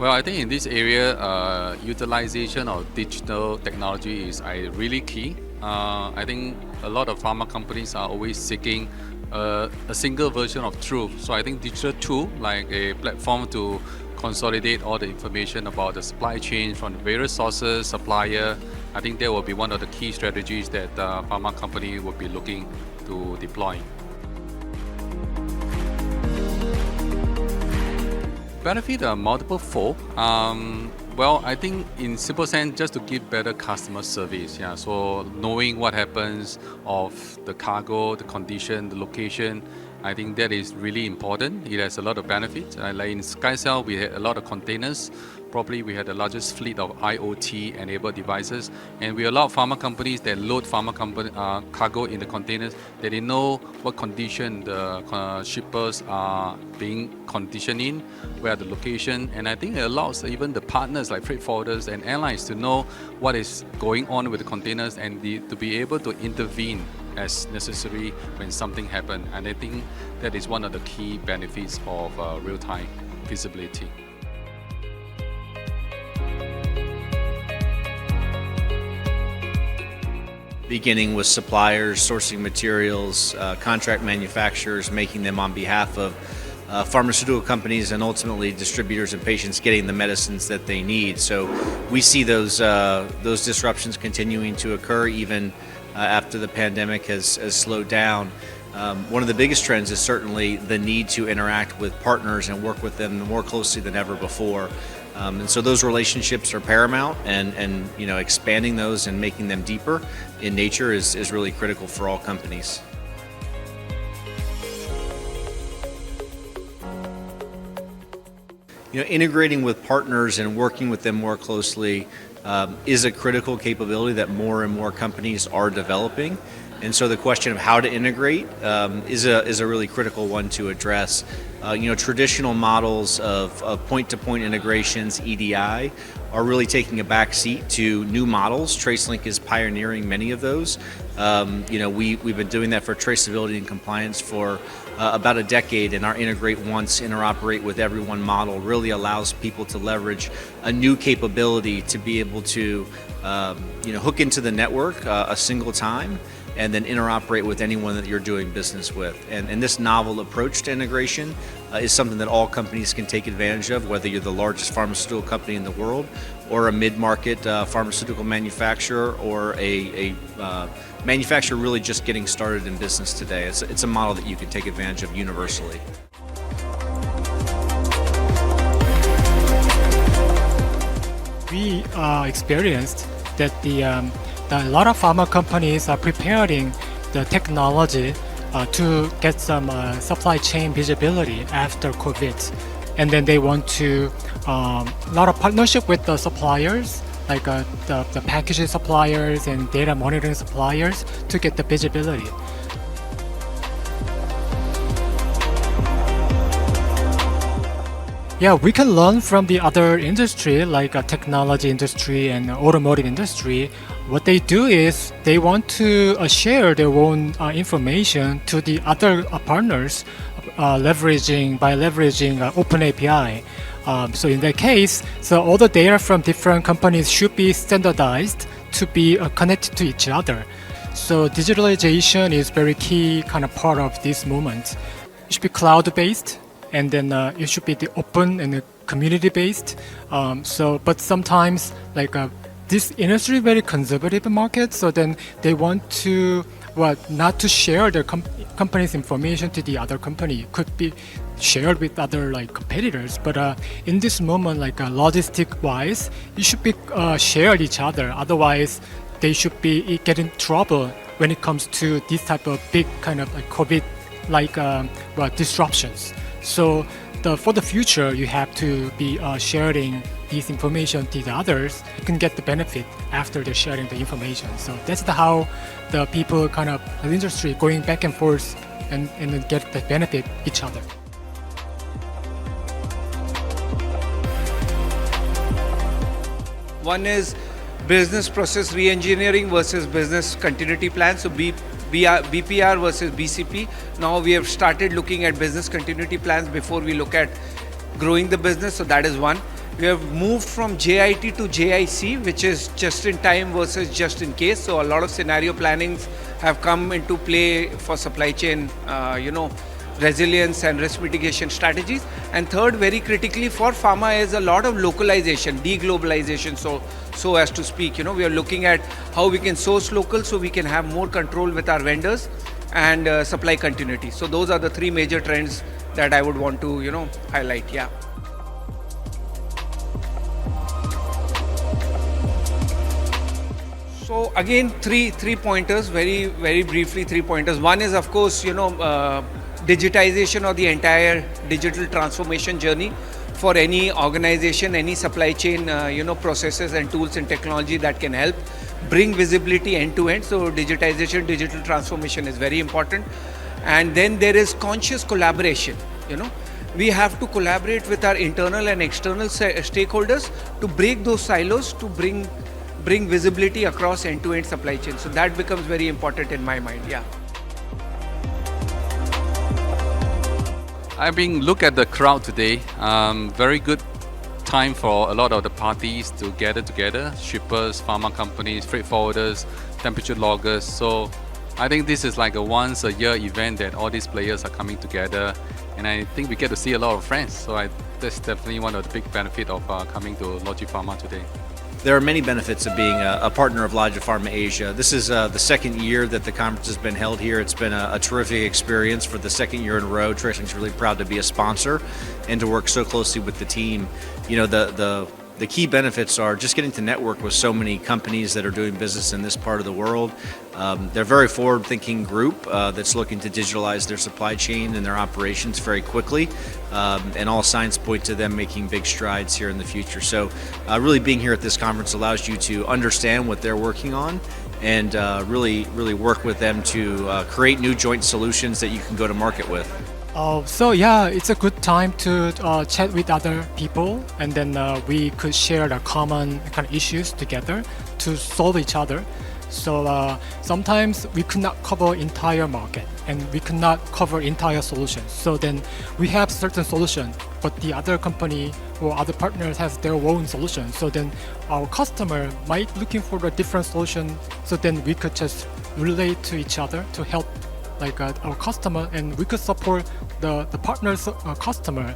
Well, I think in this area, utilization of digital technology is really key. I think a lot of pharma companies are always seeking a single version of truth. So I think digital tool like a platform to consolidate all the information about the supply chain from the various sources, supplier. I think that will be one of the key strategies that pharma company will be looking to deploy. Benefit are multiple fold. Well, I think in simple sense, just to give better customer service. Yeah, so knowing what happens of the cargo, the condition, the location, I think that is really important. It has a lot of benefits. Like in Skycell, we had a lot of containers. Probably we had the largest fleet of IoT-enabled devices, and we allow pharma companies that load cargo in the containers that they know what condition the shippers are being conditioned in, where the location, and I think it allows even the partners like freight forwarders and airlines to know what is going on with the containers and to be able to intervene as necessary when something happens. And I think that is one of the key benefits of real-time visibility. Beginning with suppliers, sourcing materials, contract manufacturers, making them on behalf of pharmaceutical companies and ultimately distributors and patients getting the medicines that they need. So we see those disruptions continuing to occur even after the pandemic has slowed down. One of the biggest trends is certainly the need to interact with partners and work with them more closely than ever before. And so those relationships are paramount, and expanding those and making them deeper in nature is really critical for all companies. Integrating with partners and working with them more closely is a critical capability that more and more companies are developing. And so the question of how to integrate is a really critical one to address. Traditional models of point-to-point integrations, EDI, are really taking a back seat to new models. TraceLink is pioneering many of those. We've been doing that for traceability and compliance for about a decade, and our integrate once, interoperate with everyone model really allows people to leverage a new capability to be able to hook into the network a single time and then interoperate with anyone that you're doing business with. And this novel approach to integration is something that all companies can take advantage of, whether you're the largest pharmaceutical company in the world or a mid-market pharmaceutical manufacturer or a manufacturer really just getting started in business today. It's a model that you can take advantage of universally. We experienced that a lot of pharma companies are preparing the technology to get some supply chain visibility after COVID, and then they want to a lot of partnership with the suppliers, like the packaging suppliers and data monitoring suppliers, to get the visibility. Yeah, we can learn from the other industry, like technology industry and automotive industry. What they do is they want to share their own information to the other partners, leveraging open API. So in that case, so all the data from different companies should be standardized to be connected to each other. So digitalization is very key kind of part of this movement. It should be cloud-based, and then it should be the open and community-based. But sometimes this industry is very conservative market, so then they want to not to share their company's information to the other company. Could be shared with other competitors, but in this moment, logistic-wise, it should be shared each other. Otherwise, they should be get in trouble when it comes to this type of big kind of COVID disruptions. So for the future, you have to be sharing this information to the others. You can get the benefit after they're sharing the information. So that's how the people the industry going back and forth and get the benefit each other. One is business process reengineering versus business continuity plan. So BPR versus BCP. Now we have started looking at business continuity plans before we look at growing the business. So that is one. We have moved from JIT to JIC, which is just in time versus just in case. So a lot of scenario plannings have come into play for supply chain, resilience and risk mitigation strategies. And third, very critically for pharma, is a lot of localization, de-globalisation, so as to speak. We are looking at how we can source local so we can have more control with our vendors and supply continuity. So those are the three major trends that I would want to highlight. Yeah. So again, three pointers, very briefly, 3 pointers. One is, of course, digitization of the entire digital transformation journey for any organization, any supply chain, processes and tools and technology that can help bring visibility end to end. So digitization, digital transformation is very important. And then there is conscious collaboration. We have to collaborate with our internal and external stakeholders to break those silos, to bring visibility across end-to-end supply chain. So that becomes very important in my mind. Yeah. I've been look at the crowd today. Very good time for a lot of the parties to gather together. Shippers, pharma companies, freight forwarders, temperature loggers. So I think this is like a once a year event that all these players are coming together, and I think we get to see a lot of friends. So that's definitely one of the big benefits of coming to Logi Pharma today. There are many benefits of being a partner of Logi Pharma Asia. This is the second year that the conference has been held here. It's been a terrific experience for the second year in a row. Tracing's really proud to be a sponsor and to work so closely with the team. The key benefits are just getting to network with so many companies that are doing business in this part of the world. They're a very forward-thinking group that's looking to digitalize their supply chain and their operations very quickly, and all signs point to them making big strides here in the future. So really being here at this conference allows you to understand what they're working on and really work with them to create new joint solutions that you can go to market with. So yeah, it's a good time to chat with other people, and then we could share the common kind of issues together to solve each other. So sometimes we could not cover entire market and we could not cover entire solutions. So then we have certain solution, but the other company or other partners has their own solution. So then our customer might looking for a different solution. So then we could just relate to each other to help our customer, and we could support the partner's customer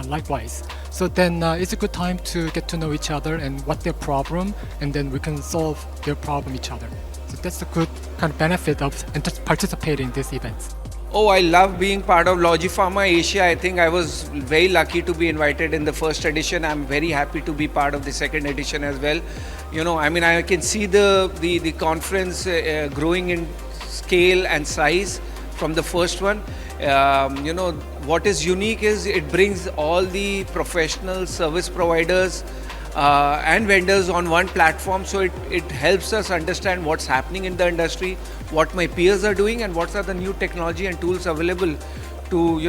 likewise. So then it's a good time to get to know each other and what their problem, and then we can solve their problem each other. So that's a good kind of benefit of participating in these events. Oh, I love being part of Logi Pharma Asia. I think I was very lucky to be invited in the first edition. I'm very happy to be part of the second edition as well. I can see the conference growing in scale and size from the first one. What is unique is it brings all the professional service providers and vendors on one platform. So it helps us understand what's happening in the industry, what my peers are doing, and what are the new technology and tools available to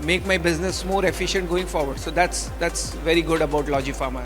make my business more efficient going forward. So that's very good about Logi Pharma.